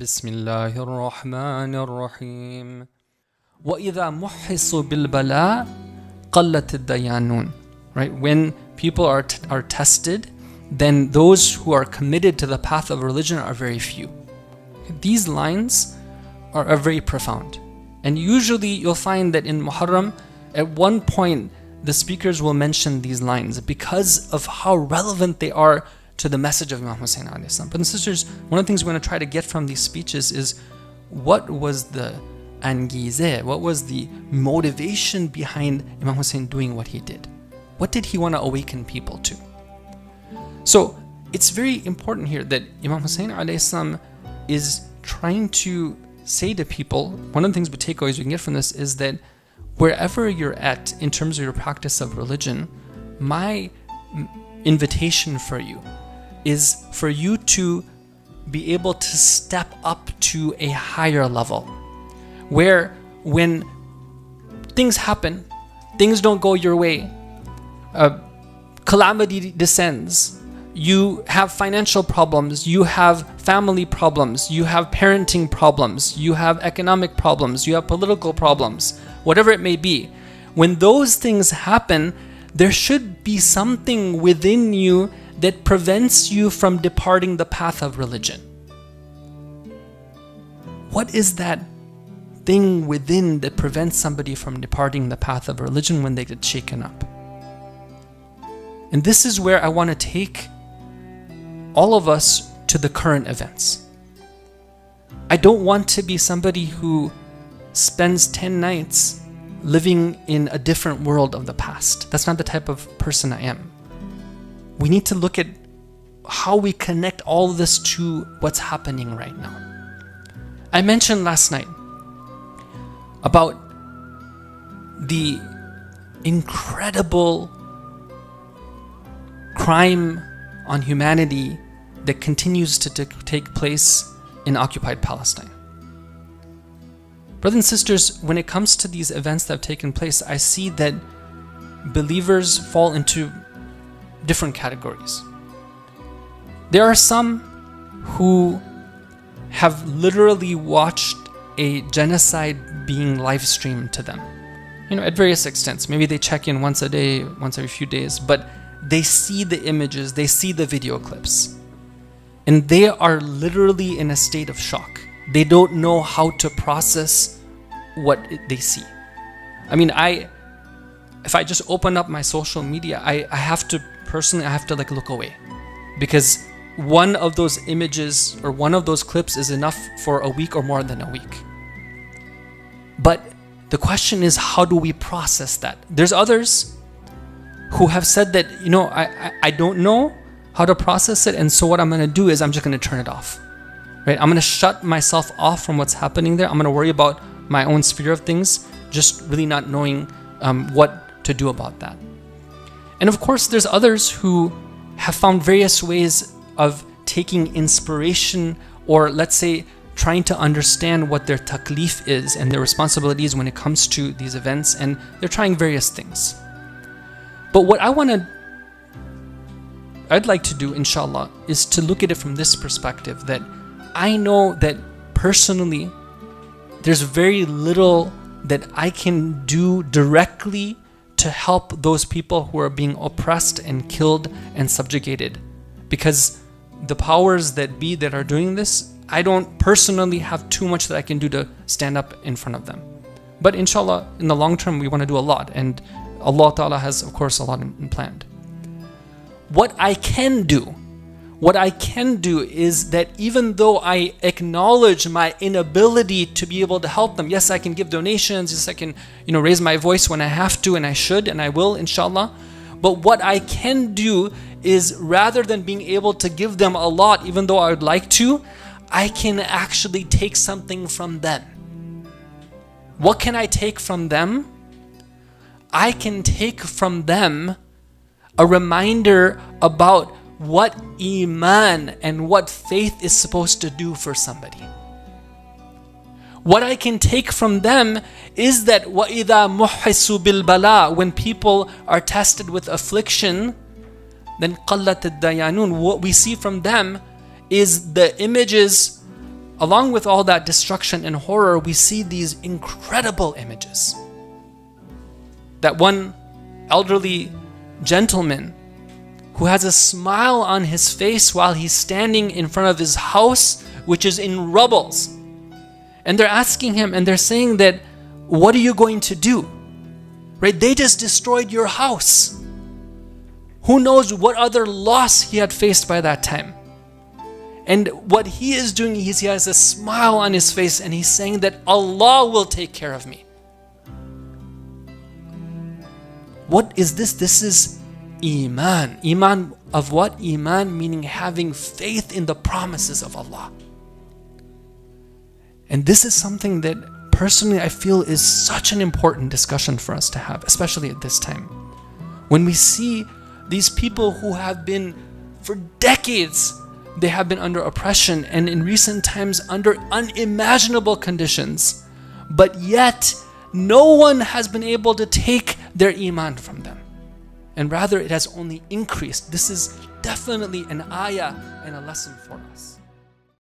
بسم الله الرحمن الرحيم وإذا محصوا بالبلاء قلت الديانون. Right? When people are tested, then those who are committed to the path of religion are very few. These lines are very profound. And usually you'll find that in Muharram, at one point, the speakers will mention these lines because of how relevant they are to the message of Imam Hussein alayhi salam. But sisters, one of the things we're going to try to get from these speeches is what was the angize, what was the motivation behind Imam Hussein doing what he did? What did he want to awaken people to? So it's very important here that Imam Hussein alayhi salam is trying to say to people, one of the things we takeaways we can get from this is that wherever you're at in terms of your practice of religion, my invitation for you is for you to be able to step up to a higher level where when things happen, things don't go your way, calamity descends, you have financial problems, you have family problems, you have parenting problems, you have economic problems, you have political problems, whatever it may be. When those things happen, there should be something within you that prevents you from departing the path of religion. What is that thing within that prevents somebody from departing the path of religion when they get shaken up? And this is where I want to take all of us to the current events. I don't want to be somebody who spends 10 nights living in a different world of the past. That's not the type of person I am. We need to look at how we connect all this to what's happening right now. I mentioned last night about the incredible crime on humanity that continues to take place in occupied Palestine. Brothers and sisters, when it comes to these events that have taken place, I see that believers fall into different categories. There are some who have literally watched a genocide being live streamed to them, at various extents. Maybe they check in once a day, once every few days, but they see the images, they see the video clips, and they are literally in a state of shock. They don't know how to process what they see. I mean, if I just open up my social media, I have to look away, because one of those images or one of those clips is enough for a week or more than a week. But the question is, how do we process that? There's others who have said that, I don't know how to process it, and so what I'm going to do is I'm just going to turn it off. Right? I'm going to shut myself off from what's happening there. I'm going to worry about my own sphere of things, just really not knowing what to do about that. And of course, there's others who have found various ways of taking inspiration, or let's say trying to understand what their taklif is and their responsibilities when it comes to these events, and they're trying various things. But what I'd like to do, inshallah, is to look at it from this perspective, that I know that personally there's very little that I can do directly to help those people who are being oppressed and killed and subjugated, because the powers that be that are doing this, I don't personally have too much that I can do to stand up in front of them. But inshallah, in the long term, we want to do a lot, and Allah Ta'ala has, of course, a lot planned. What I can do is that even though I acknowledge my inability to be able to help them, yes, I can give donations, yes, I can, raise my voice when I have to, and I should, and I will, inshallah. But what I can do is, rather than being able to give them a lot, even though I would like to, I can actually take something from them. What can I take from them? I can take from them a reminder about what iman and what faith is supposed to do for somebody. What I can take from them is that وَإِذَا مُحِّسُوا بِالْبَلَاءِ, when people are tested with affliction, then قَلَّتِ الدَّيَانُونَ. What we see from them is the images along with all that destruction and horror, we see these incredible images. That one elderly gentleman who has a smile on his face while he's standing in front of his house, which is in rubbles. And they're asking him and they're saying that, what are you going to do? Right? They just destroyed your house. Who knows what other loss he had faced by that time. And what he is doing is he has a smile on his face and he's saying that Allah will take care of me. What is this? This is Iman. Iman of what? Iman meaning having faith in the promises of Allah. And this is something that personally I feel is such an important discussion for us to have, especially at this time. When we see these people who have been, for decades, they have been under oppression and in recent times under unimaginable conditions, but yet no one has been able to take their Iman from them. And rather it has only increased. This is definitely an ayah and a lesson for us.